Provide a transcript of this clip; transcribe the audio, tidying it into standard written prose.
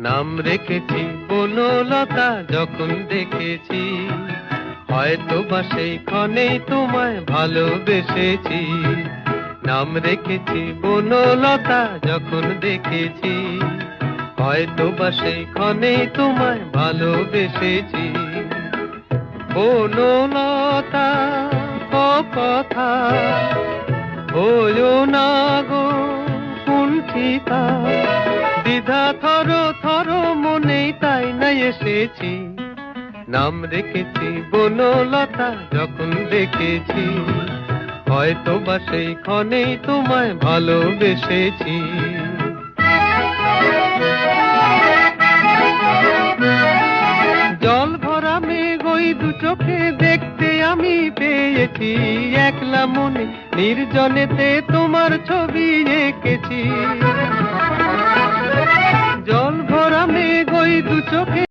নাম রেখেছি বনলতা যখন দেখেছি, হয়তো বা সেই ক্ষণেই তোমায় ভালোবেসেছি। নাম রেখেছি বনলতা যখন দেখেছি, হয়তো বা সেই ক্ষণেই তোমায় ভালোবেসেছি। বনলতা কথা হইও না গো কুণ্ঠিতা, দ্বিধা থর থর মনেই তাই না এসেছি। নাম রেখেছি বনলতা যখন দেখেছি, হয়তো বা সেই ক্ষণেই তোমায় ভালোবেসেছি। জল ভরা মেঘ ওই দু চোখে দেখতে আমি পেয়েছি, একলা মনে নির্জনেতে তোমার ছবি এঁকেছি। জল ভরা মেঘ ওই দু চোখে